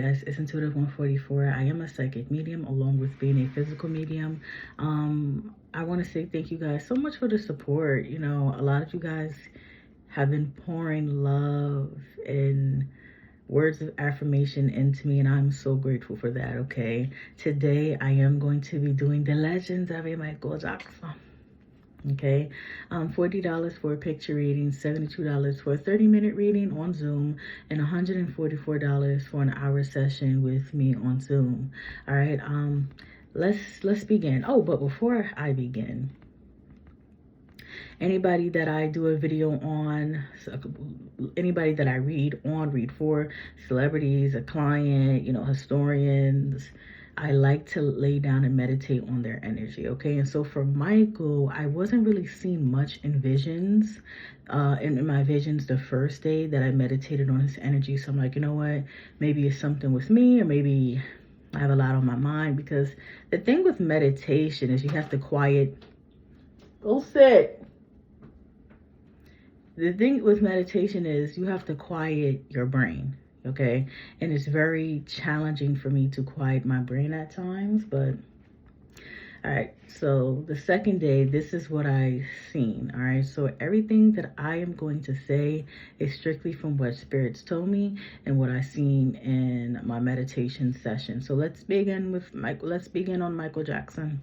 Guys, it's Intuitive 144. I am a psychic medium along with being a physical medium. I want to say thank you guys so much for the support. You know, a lot of you guys have been pouring love and words of affirmation into me, and I'm so grateful for that. Okay, today I am going to be doing the legends of a Michael Jackson. Okay, $40 for a picture reading, $72 for a 30-minute reading on Zoom, and $144 for an hour session with me on Zoom. All right, let's begin. Oh, but before I begin, anybody that I do a video on, anybody that I read for, celebrities, a client, you know, historians, I like to lay down and meditate on their energy, okay? And so for Michael, I wasn't really seeing much in visions, in my visions the first day that I meditated on his energy. So I'm like, you know what? Maybe it's something with me, or maybe I have a lot on my mind, because the thing with meditation is you have to quiet. Go sit. The thing with meditation is you have to quiet your brain, okay? And it's very challenging for me to quiet my brain at times, but all right, so the second day, this is what I seen. All right, so everything that I am going to say is strictly from what spirits told me and what I seen in my meditation session. So let's begin with Michael. Let's begin on Michael Jackson.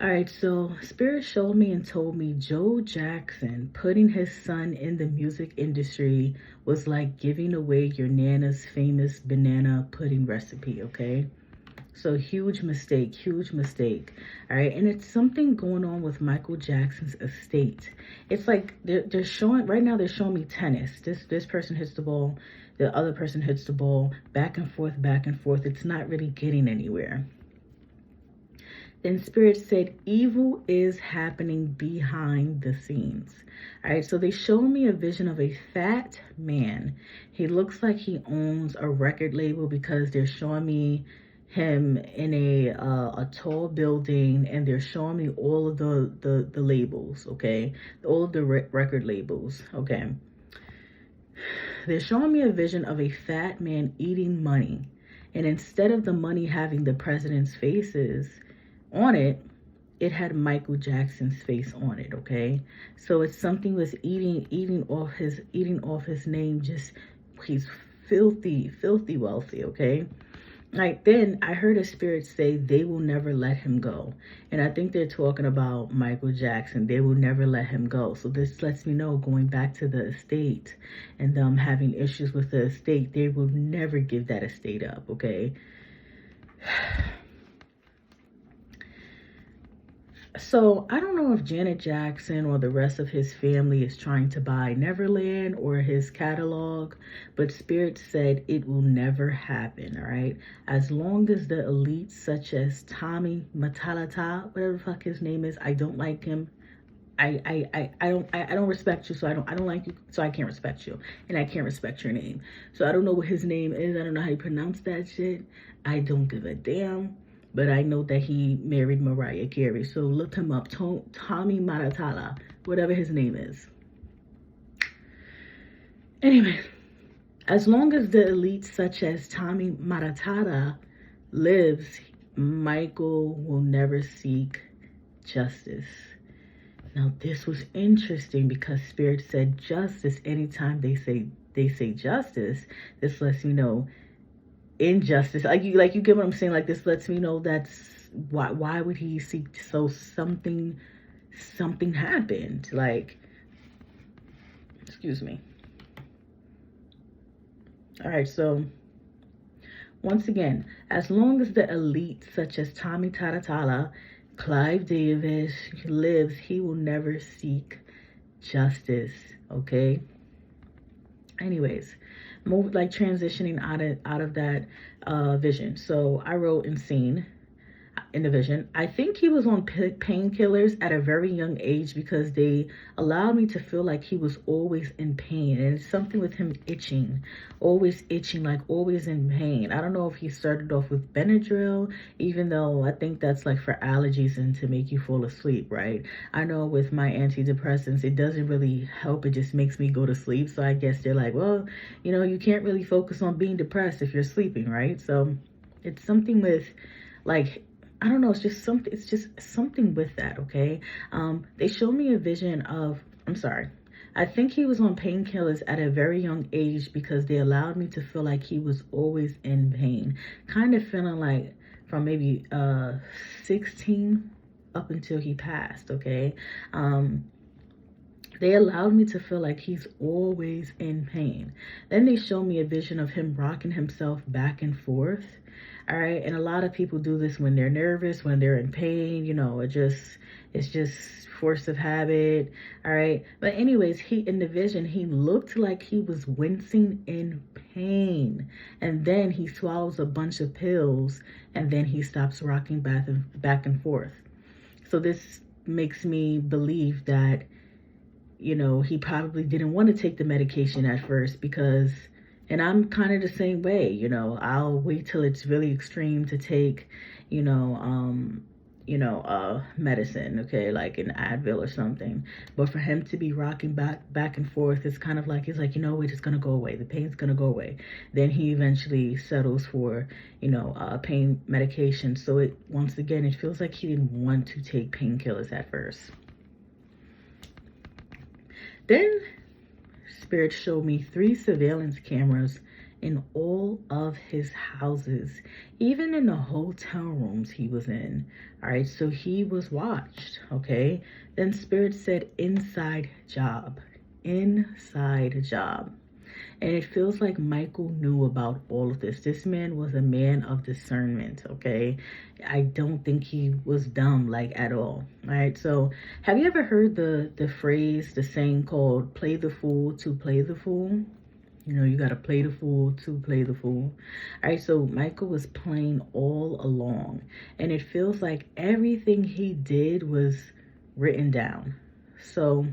All right, so Spirit showed me and told me Joe Jackson putting his son in the music industry was like giving away your nana's famous banana pudding recipe, okay? So huge mistake, huge mistake. All right, and it's something going on with Michael Jackson's estate. It's like they're showing, right now they're showing me tennis. This person hits the ball, the other person hits the ball, back and forth, back and forth. It's not really getting anywhere. Then Spirit said, evil is happening behind the scenes. All right, so they showed me a vision of a fat man. He looks like he owns a record label, because they're showing me him in a tall building, and they're showing me all of the labels, okay? All of the record labels, okay? They're showing me a vision of a fat man eating money. And instead of the money having the president's faces on it, it had Michael Jackson's face on it, okay? So it's something was eating off his name. Just, he's filthy wealthy, okay? Like, then I heard a spirit say they will never let him go. And I think they're talking about Michael Jackson. They will never let him go. So this lets me know, going back to the estate and them having issues with the estate, they will never give that estate up, okay? So I don't know if Janet Jackson or the rest of his family is trying to buy Neverland or his catalog, but Spirit said it will never happen, all right? As long as the elites such as Tommy Matalata, whatever the fuck his name is, I don't like him. I don't respect you, so I don't like you, so I can't respect you, and I can't respect your name. So I don't know what his name is. I don't know how you pronounce that shit. I don't give a damn. But I know that he married Mariah Carey. So look him up. Tommy Maratala, whatever his name is. Anyway, as long as the elites such as Tommy Maratala lives, Michael will never seek justice. Now, this was interesting because Spirit said justice. Anytime they say justice, this lets me know injustice. Like you get what I'm saying? Like, this lets me know that's why would he seek? So something happened. Like, excuse me. All right, so once again, as long as the elite such as Tommy Tatatala, Clive Davis lives, he will never seek justice, okay? Anyways, transitioning out of that vision. So I wrote and seen. in the vision. I think he was on painkillers at a very young age because they allowed me to feel like he was always in pain. And it's something with him always itching, like always in pain. I don't know if he started off with Benadryl, even though I think that's like for allergies and to make you fall asleep, right? I know with my antidepressants, it doesn't really help. It just makes me go to sleep. So I guess they're like, well, you can't really focus on being depressed if you're sleeping, right? So it's something with like, I don't know, it's just something with that, okay? They showed me a vision of, I'm sorry, I think he was on painkillers at a very young age because they allowed me to feel like he was always in pain. Kind of feeling like from maybe 16 up until he passed, okay? They allowed me to feel like he's always in pain. Then they showed me a vision of him rocking himself back and forth. All right. And a lot of people do this when they're nervous, when they're in pain, it's just force of habit. All right. But anyways, in the vision, he looked like he was wincing in pain. And then he swallows a bunch of pills and then he stops rocking back and forth. So this makes me believe that he probably didn't want to take the medication at first and I'm kind of the same way, I'll wait till it's really extreme to take, medicine, okay, like an Advil or something. But for him to be rocking back and forth, it's kind of like, he's like, it's gonna go away. The pain's gonna go away. Then he eventually settles for, pain medication. So once again, it feels like he didn't want to take painkillers at first. Then Spirit showed me 3 surveillance cameras in all of his houses, even in the hotel rooms he was in. All right, so he was watched, okay? Then Spirit said inside job. Inside job. And it feels like Michael knew about all of this. This man was a man of discernment, okay? I don't think he was dumb, like, at all. All right, so have you ever heard the phrase, the saying called play the fool to play the fool? You got to play the fool to play the fool. All right, so Michael was playing all along. And it feels like everything he did was written down. So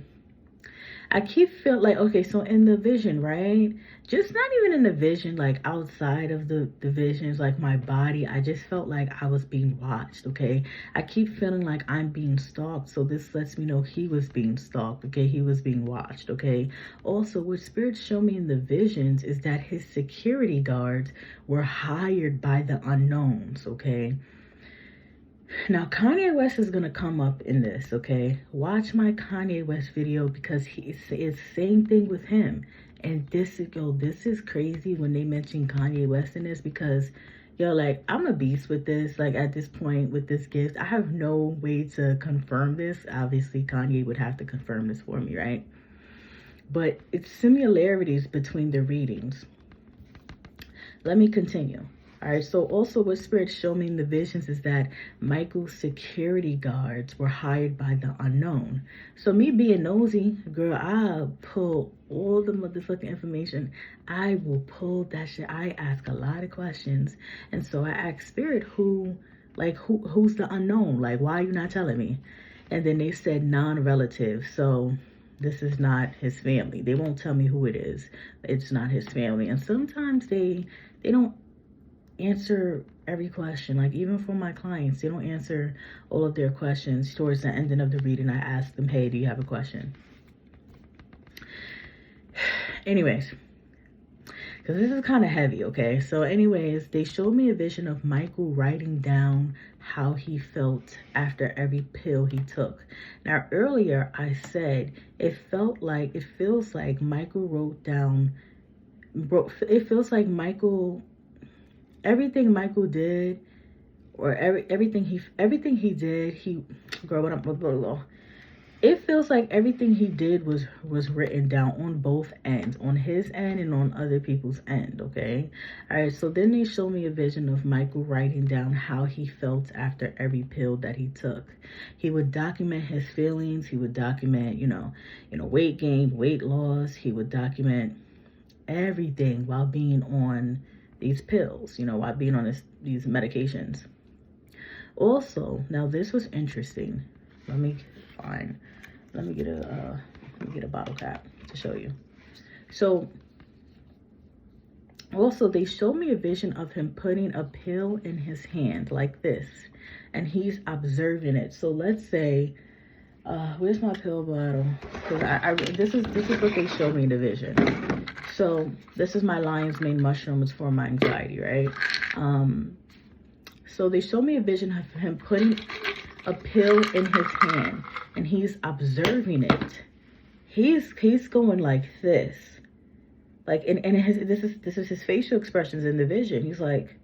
I keep feeling like, okay, so in the vision, right? Just not even in the vision, like outside of the visions, like my body, I just felt like I was being watched, okay? I keep feeling like I'm being stalked. So this lets me know he was being stalked, okay? He was being watched, okay? Also, what spirits show me in the visions is that his security guards were hired by the unknowns, okay? Now, Kanye West is going to come up in this, okay? Watch my Kanye West video because it's the same thing with him. And this is crazy when they mention Kanye West in this because, like, I'm a beast with this. Like, at this point with this gift, I have no way to confirm this. Obviously, Kanye would have to confirm this for me, right? But it's similarities between the readings. Let me continue. All right, so also what Spirit showed me in the visions is that Michael's security guards were hired by the unknown. So me being nosy, girl, I'll pull all the motherfucking information. I will pull that shit. I ask a lot of questions. And so I asked Spirit who's the unknown? Like, why are you not telling me? And then they said non-relative. So this is not his family. They won't tell me who it is. It's not his family. And sometimes they don't answer every question. Like, even for my clients, they don't answer all of their questions. Towards the ending of the reading, I ask them, hey, do you have a question? Anyways, because this is kind of heavy, okay? So anyways, they showed me a vision of Michael writing down how he felt after every pill he took. Now, earlier I said it feels like Michael wrote down, it feels like everything Michael did, or everything he did, growing up, it feels like everything he did was written down on both ends, on his end and on other people's end, okay? All right, so then they show me a vision of Michael writing down how he felt after every pill that he took. He would document his feelings. He would document, weight gain, weight loss. He would document everything while being on these pills, while being on these medications. Also, now this was interesting. Let me find, let me get a bottle cap to show you. So also they showed me a vision of him putting a pill in his hand like this, and he's observing it. So let's say, where's my pill bottle? Because this is what they showed me in the vision. So this is my lion's mane mushroom. It's for my anxiety, right? So they showed me a vision of him putting a pill in his hand, and he's observing it. He's going like this, like, and this is his facial expressions in the vision. He's like,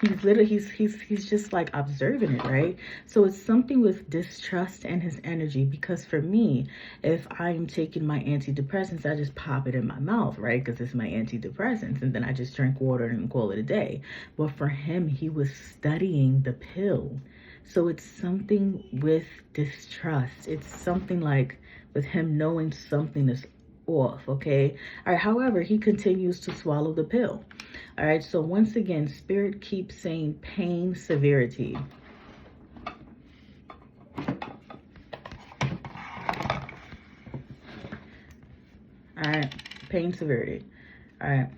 he's literally, he's just like observing it, right? So it's something with distrust and his energy, because for me, if I'm taking my antidepressants, I just pop it in my mouth, right? Because it's my antidepressants, and then I just drink water and call it a day. But for him, he was studying the pill. So it's something with distrust. It's something like with him knowing something is off, okay? All right, however, he continues to swallow the pill. All right, so once again, Spirit keeps saying pain, severity. All right, pain, severity. All right.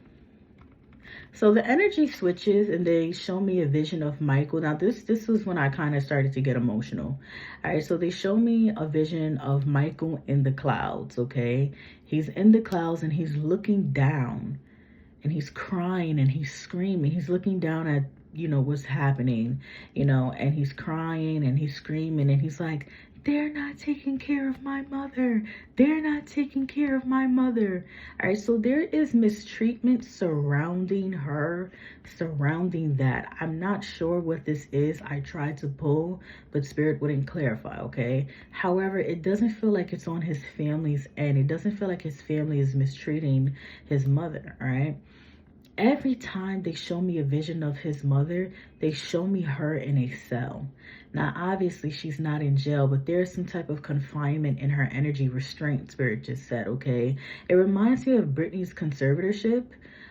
So the energy switches, and they show me a vision of Michael. Now this was when I kind of started to get emotional. All right, so they show me a vision of Michael in the clouds, okay? He's in the clouds and he's looking down, and he's crying and he's screaming. He's looking down at, you know, what's happening, you know, and he's crying and he's screaming, and he's like, they're not taking care of my mother. They're not taking care of my mother. All right, so there is mistreatment surrounding her, surrounding that. I'm not sure what this is. I tried to pull, but Spirit wouldn't clarify, okay? However, it doesn't feel like it's on his family's end. It doesn't feel like his family is mistreating his mother, all right? Every time they show me a vision of his mother, they show me her in a cell. Now, obviously, she's not in jail, but there's some type of confinement in her energy restraint, Spirit just said, okay? It reminds me of Britney's conservatorship,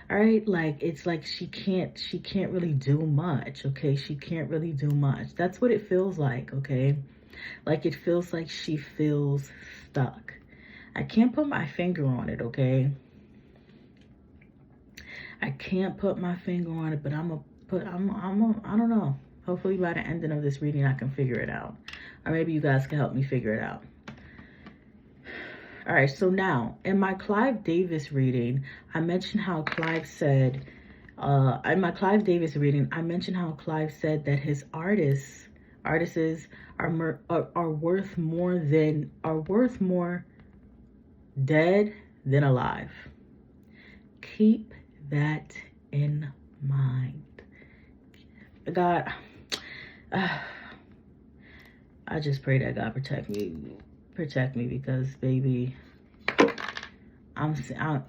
all right? Like, it's like she can't really do much, okay? She can't really do much. That's what it feels like, okay? Like, it feels like she feels stuck. I can't put my finger on it, okay? I can't put my finger on it, but I don't know. Hopefully by the ending of this reading, I can figure it out. Or maybe you guys can help me figure it out. All right, so now, in my Clive Davis reading, I mentioned how Clive said, in my Clive Davis reading, I mentioned how Clive said that his artists are worth more dead than alive. Keep that in mind. God, I just pray that God protect me because, baby, I'm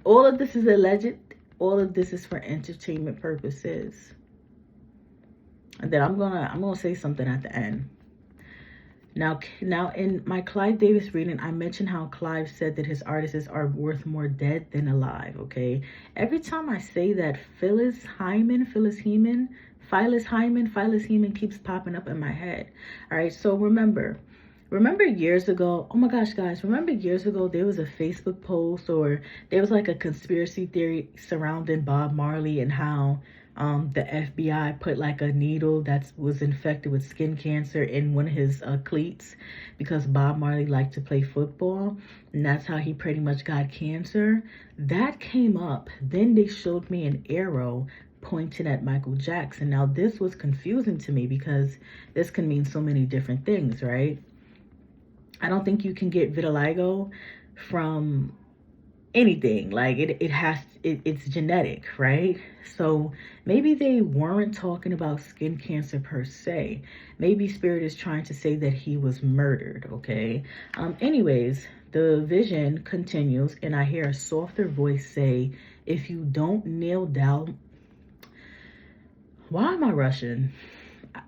all of this is alleged. All of this is for entertainment purposes. And then I'm gonna say something at the end. Now in my Clive Davis reading, I mentioned how Clive said that his artists are worth more dead than alive, okay? Every time I say that, Phyllis Hyman keeps popping up in my head. All right, so remember years ago, oh my gosh, guys, remember years ago there was a Facebook post, or there was like a conspiracy theory surrounding Bob Marley and how the FBI put like a needle that was infected with skin cancer in one of his cleats because Bob Marley liked to play football, and that's how he pretty much got cancer. That came up. Then they showed me an arrow pointing at Michael Jackson. Now this was confusing to me because this can mean so many different things, right? I don't think you can get vitiligo from anything. Like it's genetic, right? So maybe they weren't talking about skin cancer per se. Maybe Spirit is trying to say that he was murdered, okay? Anyways, the vision continues, and I hear a softer voice say, if you don't kneel down... Why am I rushing?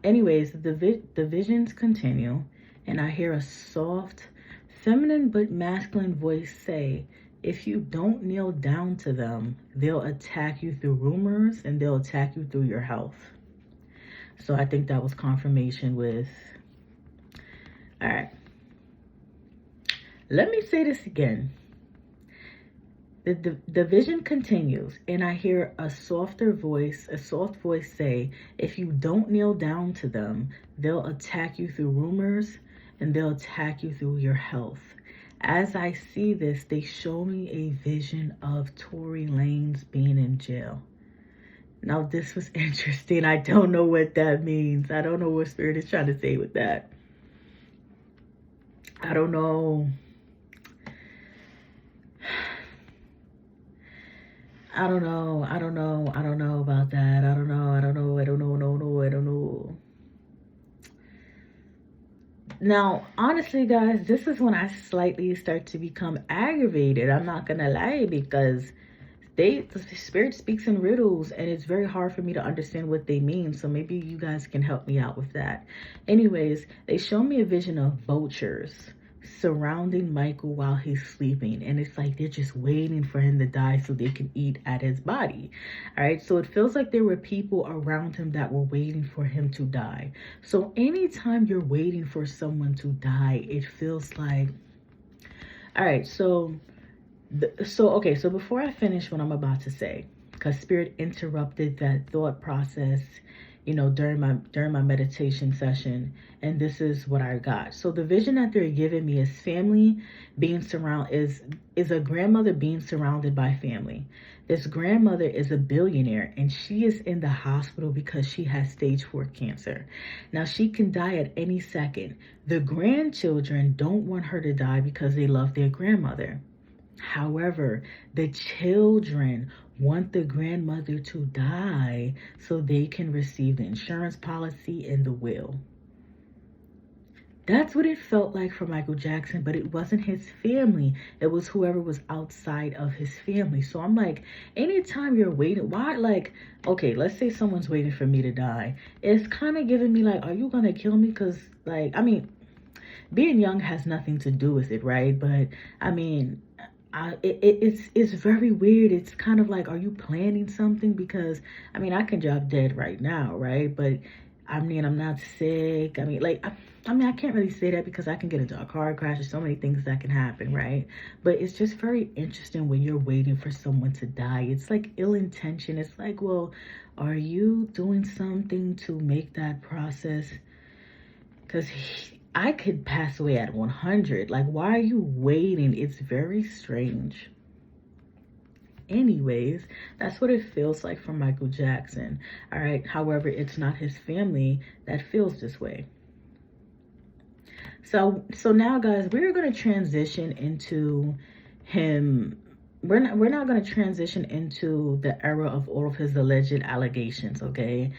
Anyways, the visions continue, and I hear a soft, feminine but masculine voice say, if you don't kneel down to them, they'll attack you through rumors and they'll attack you through your health. So I think that was confirmation with, all right. Let me say this again. The vision continues, and I hear a soft voice say, if you don't kneel down to them, they'll attack you through rumors and they'll attack you through your health. As I see this, they show me a vision of Tory Lanez being in jail. Now, this was interesting. I don't know what that means. I don't know what Spirit is trying to say with that. I don't know. I don't know about that. I don't know. Now, honestly, guys, this is when I slightly start to become aggravated. I'm not gonna lie, because the Spirit speaks in riddles and it's very hard for me to understand what they mean. So maybe you guys can help me out with that. Anyways, they show me a vision of vultures surrounding Michael while he's sleeping, and it's like they're just waiting for him to die so they can eat at his body. All right, so it feels like there were people around him that were waiting for him to die. So anytime you're waiting for someone to die, it feels like, all right, so before I finish what I'm about to say, because Spirit interrupted that thought process, during my meditation session, and this is what I got. So the vision that they're giving me is family being is a grandmother being surrounded by family. This grandmother is a billionaire, and she is in the hospital because she has stage 4 cancer. Now, she can die at any second. The grandchildren don't want her to die because they love their grandmother. However, the children want the grandmother to die so they can receive the insurance policy and the will. That's what it felt like for Michael Jackson, but it wasn't his family. It was whoever was outside of his family. So I'm like, anytime you're waiting, why, like, okay, let's say someone's waiting for me to die. It's kind of giving me like, are you going to kill me? Because, like, I mean, being young has nothing to do with it, right? But, I mean, it's very weird. It's kind of like, are you planning something? Because I mean, I can drop dead right now, right? But I mean, I'm not sick. I mean, I can't really say that because I can get into a car crash. There's so many things that can happen, right? But it's just very interesting when you're waiting for someone to die. It's like ill intention. It's like, well, are you doing something to make that process? Because I could pass away at 100. Like, why are you waiting? It's very strange. Anyways, that's what it feels like for Michael Jackson. All right. However, it's not his family that feels this way. So now, guys, we're going to transition into him. We're not going to transition into the era of all of his alleged allegations, okay?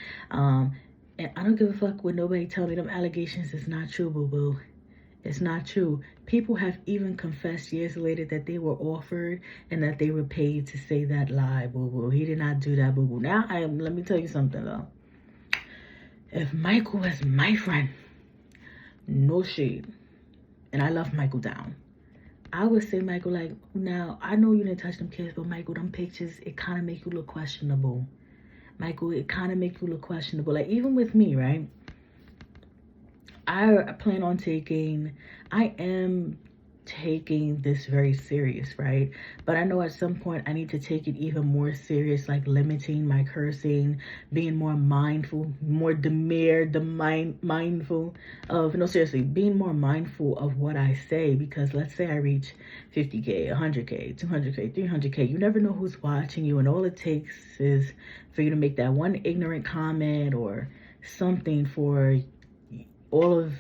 And I don't give a fuck when nobody tell me them allegations is not true, boo-boo. It's not true. People have even confessed years later that they were offered and that they were paid to say that lie, boo-boo. He did not do that, boo-boo. Now, let me tell you something, though. If Michael was my friend, no shade, and I love Michael down, I would say, Michael, like, now, I know you didn't touch them kids, but Michael, them pictures, it kind of make you look questionable. Michael, it kind of make you look questionable. Like, even with me, right? I plan on I am taking this very serious, right? But I know at some point I need to take it even more serious, like limiting my cursing, being more mindful, more mindful of, no, seriously, being more mindful of what I say. Because let's say I reach 50K, 100K, 200K, 300K, you never know who's watching you, and all it takes is for you to make that one ignorant comment or something for all of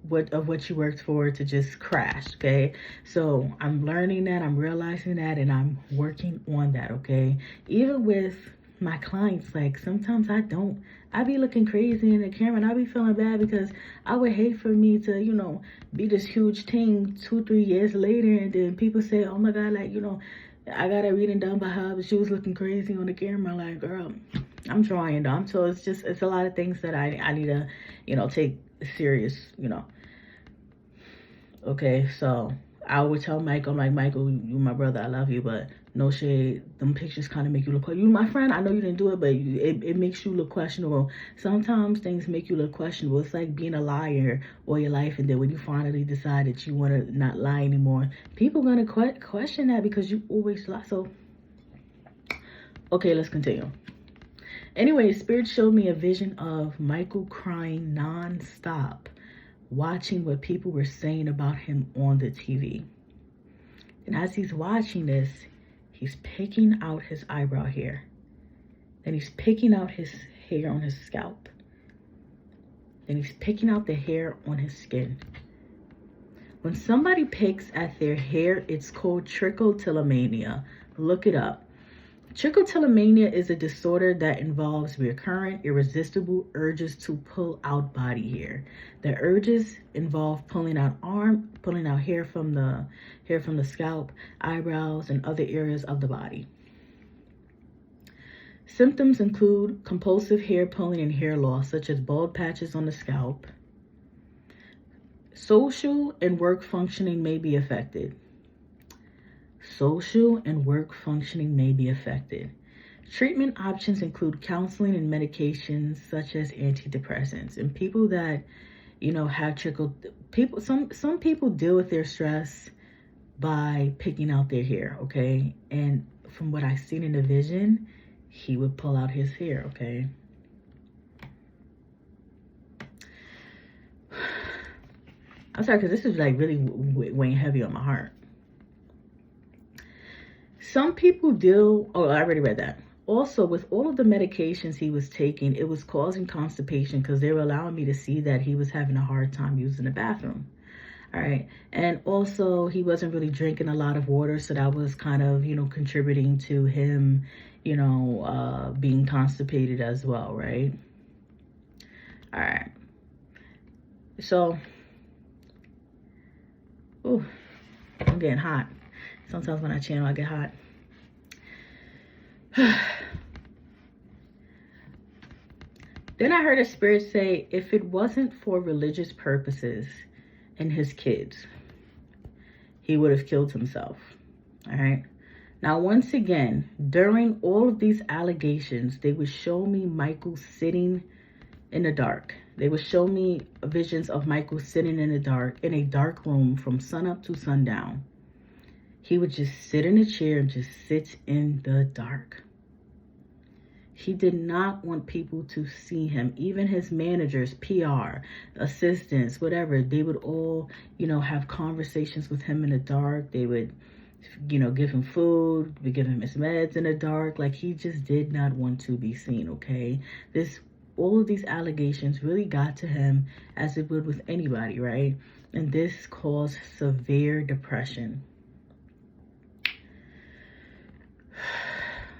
what you worked for to just crash. Okay, so I'm learning that, I'm realizing that, and I'm working on that. Okay, even with my clients, like, sometimes I be looking crazy in the camera, and I be feeling bad because I would hate for me to be this huge thing 2-3 years later, and then people say, oh my god, like, I got her reading down by her, but she was looking crazy on the camera. Like, girl, I'm trying, though. So it's a lot of things that I need to take serious. Okay, so, all I would tell Michael, I'm like, Michael, you my brother, I love you, but no shade, them pictures kind of make you look, you my friend, I know you didn't do it, but it makes you look questionable. Sometimes things make you look questionable. It's like being a liar all your life, and then when you finally decide that you want to not lie anymore, people gonna question that because you always lie. So, okay, let's continue. Anyway, Spirit showed me a vision of Michael crying non-stop, watching what people were saying about him on the TV. And as he's watching this, he's picking out his eyebrow hair. Then he's picking out his hair on his scalp. Then he's picking out the hair on his skin. When somebody picks at their hair, it's called trichotillomania. Look it up. Trichotillomania is a disorder that involves recurrent, irresistible urges to pull out body hair. The urges involve pulling out hair from the scalp, eyebrows, and other areas of the body. Symptoms include compulsive hair pulling and hair loss, such as bald patches on the scalp. Social and work functioning may be affected. Social and work functioning may be affected. Treatment options include counseling and medications such as antidepressants. And people that, have some people deal with their stress by picking out their hair, okay? And from what I've seen in the vision, he would pull out his hair, okay? I'm sorry, because this is like really weighing heavy on my heart. Some people I already read that. Also, with all of the medications he was taking, it was causing constipation because they were allowing me to see that he was having a hard time using the bathroom. All right. And also, he wasn't really drinking a lot of water. So that was kind of, contributing to him, being constipated as well. Right. All right. So, I'm getting hot. Sometimes when I channel, I get hot. Then I heard a spirit say, if it wasn't for religious purposes and his kids, he would have killed himself. All right. Now, once again, during all of these allegations, they would show me Michael sitting in the dark. They would show me visions of Michael sitting in the dark, in a dark room from sunup to sundown. He would just sit in a chair and just sit in the dark. He did not want people to see him. Even his managers, PR, assistants, whatever, they would all, have conversations with him in the dark. They would, give him food, give him his meds in the dark. Like, he just did not want to be seen, okay? All of these allegations really got to him, as it would with anybody, right? And this caused severe depression.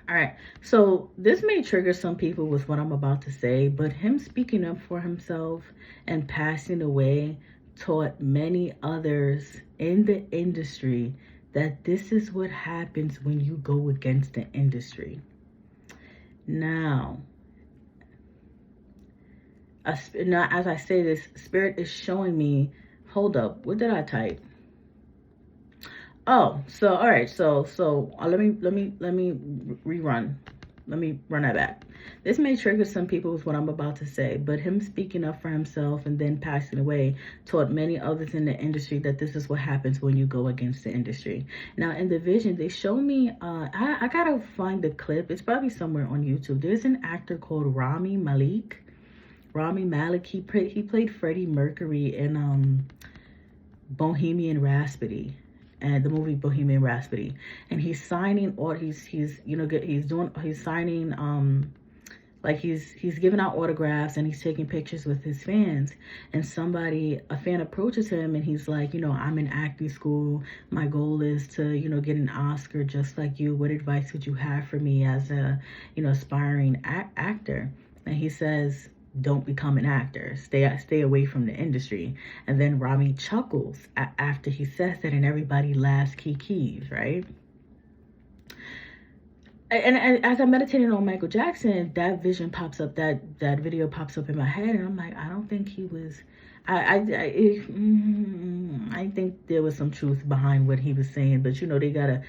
All right, so this may trigger some people with what I'm about to say, but him speaking up for himself and passing away taught many others in the industry that this is what happens when you go against the industry. Now, as I say this, Spirit is showing me, hold up, what did I type? Oh, so all right, so let me rerun. Let me run that back. This may trigger some people with what I'm about to say, but him speaking up for himself and then passing away taught many others in the industry that this is what happens when you go against the industry. Now, in the vision, they show me, I gotta find the clip. It's probably somewhere on YouTube. There's an actor called Rami Malek. He played Freddie Mercury in Bohemian Rhapsody. And the movie Bohemian Rhapsody, and he's signing, or he's signing, like he's giving out autographs and he's taking pictures with his fans. And a fan approaches him and he's like, I'm in acting school. My goal is to, get an Oscar just like you. What advice would you have for me as a, aspiring actor? And he says, don't become an actor. Stay away from the industry. And then Rami chuckles after he says that, and everybody laughs, kikis, right? And as I'm meditating on Michael Jackson, that vision pops up, that video pops up in my head, and I'm like, I don't think he was I think there was some truth behind what he was saying, but you know, they gotta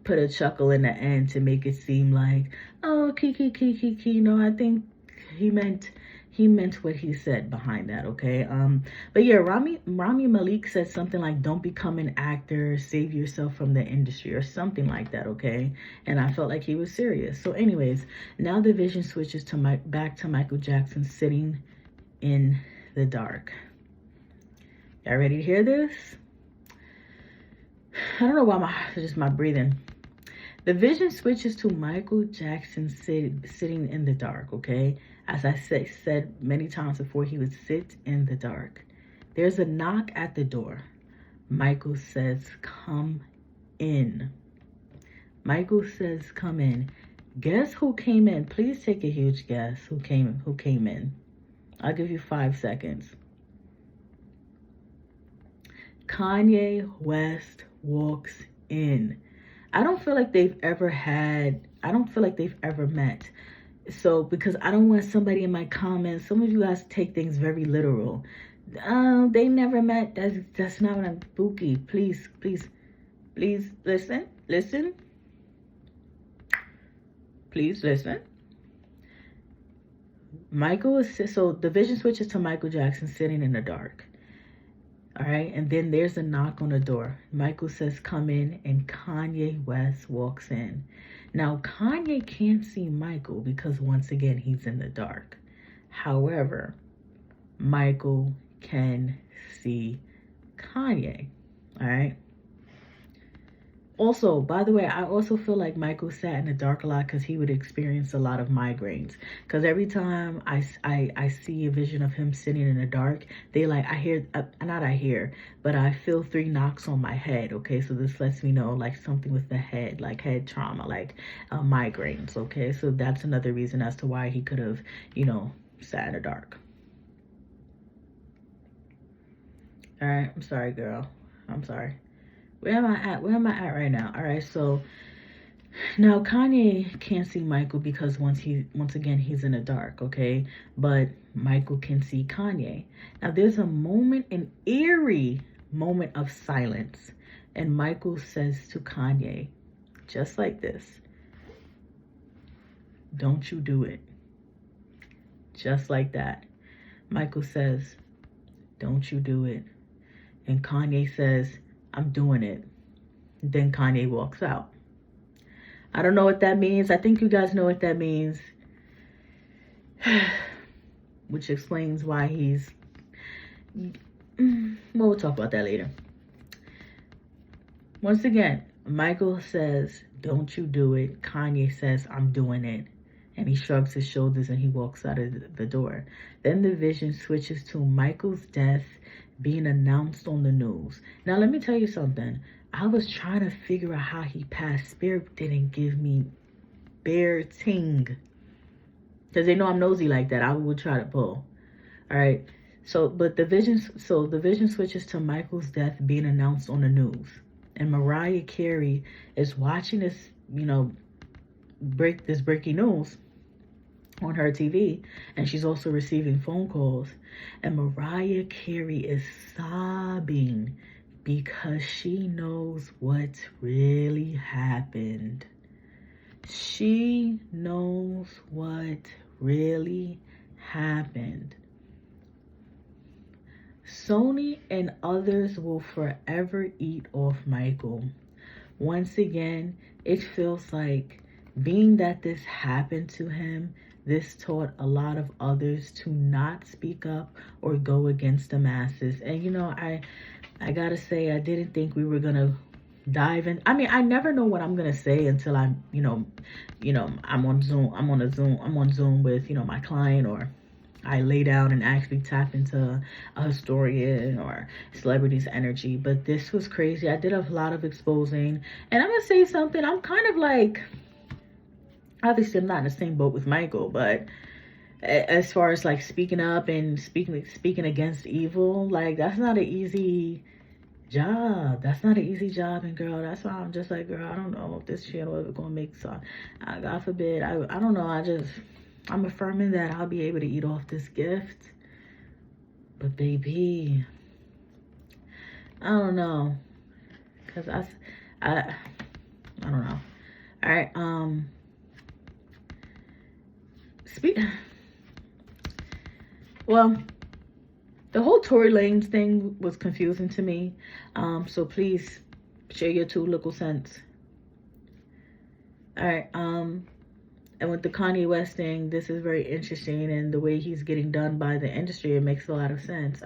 put a chuckle in the end to make it seem like, oh, kiki. No, I think he meant what he said behind that. Okay. But yeah, Rami Malik said something like, don't become an actor, save yourself from the industry, or something like that. Okay. And I felt like he was serious. So anyways, now the vision switches to back to Michael Jackson sitting in the dark. Y'all ready to hear this? I don't know why just my breathing. The vision switches to Michael Jackson sitting in the dark, okay? As I said many times before, he would sit in the dark. There's a knock at the door. Michael says, come in. Michael says, come in. Guess who came in? Please take a huge guess who came in. I'll give you 5 seconds. Kanye West walks in. I don't feel like they've ever met. So, because I don't want somebody in my comments, some of you guys take things very literal. They never met. That's not what I'm, Bookie. Please listen. Please listen. So the vision switches to Michael Jackson sitting in the dark. All right, and then there's a knock on the door. Michael says, come in, and Kanye West walks in. Now, Kanye can't see Michael because, once again, he's in the dark. However, Michael can see Kanye, all right? Also, by the way, I also feel like Michael sat in the dark a lot because he would experience a lot of migraines. Because every time I see a vision of him sitting in the dark, but I feel 3 knocks on my head. Okay, so this lets me know like something with the head, like head trauma, like migraines. Okay, so that's another reason as to why he could have, sat in the dark. All right, I'm sorry, girl. I'm sorry. Where am I at right now? All right, so now Kanye can't see Michael because once again he's in the dark, okay? But Michael can see Kanye. Now there's an eerie moment of silence, and Michael says to Kanye, just like this, don't you do it. Just like that. Michael says, don't you do it. And Kanye says, I'm doing it. Then Kanye walks out. I don't know what that means. I think you guys know what that means. Which explains why he's... Well, we'll talk about that later. Once again, Michael says, don't you do it. Kanye says, I'm doing it. And he shrugs his shoulders and he walks out of the door. Then the vision switches to Michael's death being announced on the news. Now, let me tell you something. I was trying to figure out how he passed. Spirit didn't give me bare ting. Because they know I'm nosy like that. I would try to pull. All right. So the vision switches to Michael's death being announced on the news. And Mariah Carey is watching this, breaking news on her TV, and she's also receiving phone calls, and Mariah Carey is sobbing because she knows what really happened. She knows what really happened. Sony and others will forever eat off Michael. Once again, it feels like, being that this happened to him, this taught a lot of others to not speak up or go against the masses. And I gotta say, I didn't think we were gonna dive in. I mean, I never know what I'm gonna say until I'm on Zoom with my client, or I lay down and actually tap into a historian or celebrity's energy. But this was crazy. I did a lot of exposing, and I'm gonna say something. I'm kind of like, obviously I'm not in the same boat with Michael, but as far as like speaking up and speaking against evil, like that's not an easy job. That's not an easy job. And girl, that's why I'm just like, girl, I don't know if this channel is gonna make some, God forbid, I don't know. I'm affirming that I'll be able to eat off this gift. But baby, I don't know. Cause I don't know. All right. Speak. Well, the whole Tory Lanez thing was confusing to me. So please share your two little cents. All right. And with the Kanye West thing, this is very interesting, and the way he's getting done by the industry, it makes a lot of sense.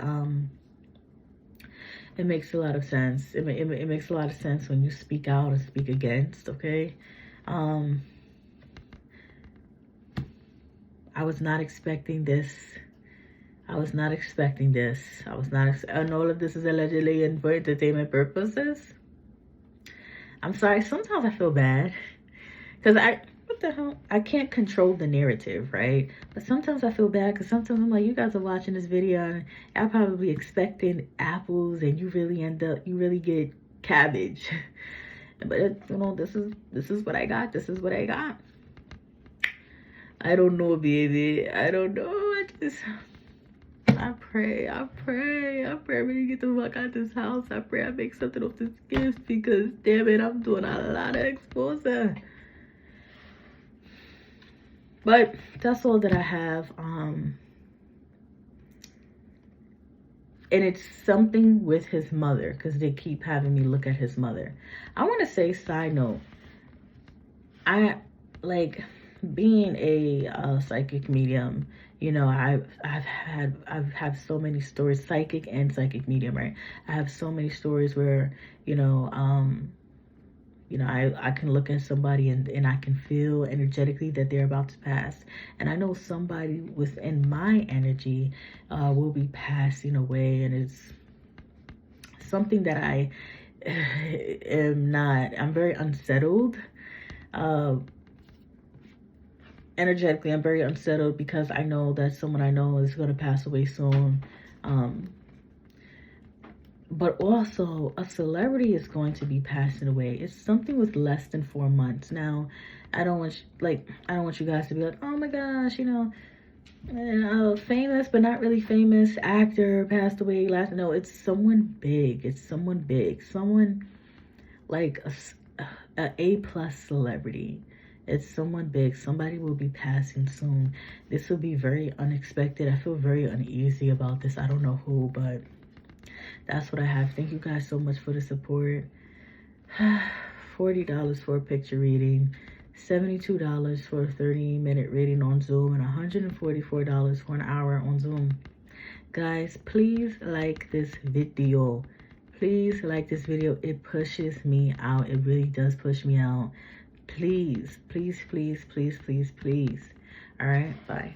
It makes a lot of sense. It makes a lot of sense when you speak out and speak against. Okay. I was not expecting this. I was not expecting this. And all of this is allegedly and for entertainment purposes. I'm sorry. Sometimes I feel bad because what the hell? I can't control the narrative, right? But sometimes I feel bad because sometimes I'm like, you guys are watching this video and I'm probably expecting apples, and you really get cabbage. But this is what I got. This is what I got. I don't know, baby. I don't know. I pray I really get the fuck out of this house. I pray I make something of this gift, because damn it, I'm doing a lot of exposure. But that's all that I have. And it's something with his mother, because they keep having me look at his mother. I want to say, side note, I like being a psychic medium. You know, I've had so many stories, psychic and psychic medium, right? I have so many stories where, I can look at somebody and I can feel energetically that they're about to pass. And I know somebody within my energy will be passing away, and it's something that I am not, I'm very unsettled. Energetically, I'm very unsettled because I know that someone I know is going to pass away soon. But also, a celebrity is going to be passing away. It's something with less than 4 months. Now, I don't want you guys to be like, oh my gosh, famous but not really famous actor passed away last. No, it's someone big. It's someone big. Someone like a A+ celebrity. It's someone big. Somebody will be passing soon. This will be very unexpected. I feel very uneasy about this. I don't know who, but that's what I have. Thank you guys so much for the support. $40 for a picture reading, $72 for a 30-minute reading on Zoom, and $144 for an hour on Zoom. Guys, please like this video. Please like this video. It pushes me out. It really does push me out. Please, please, please, please, please, please. All right, bye.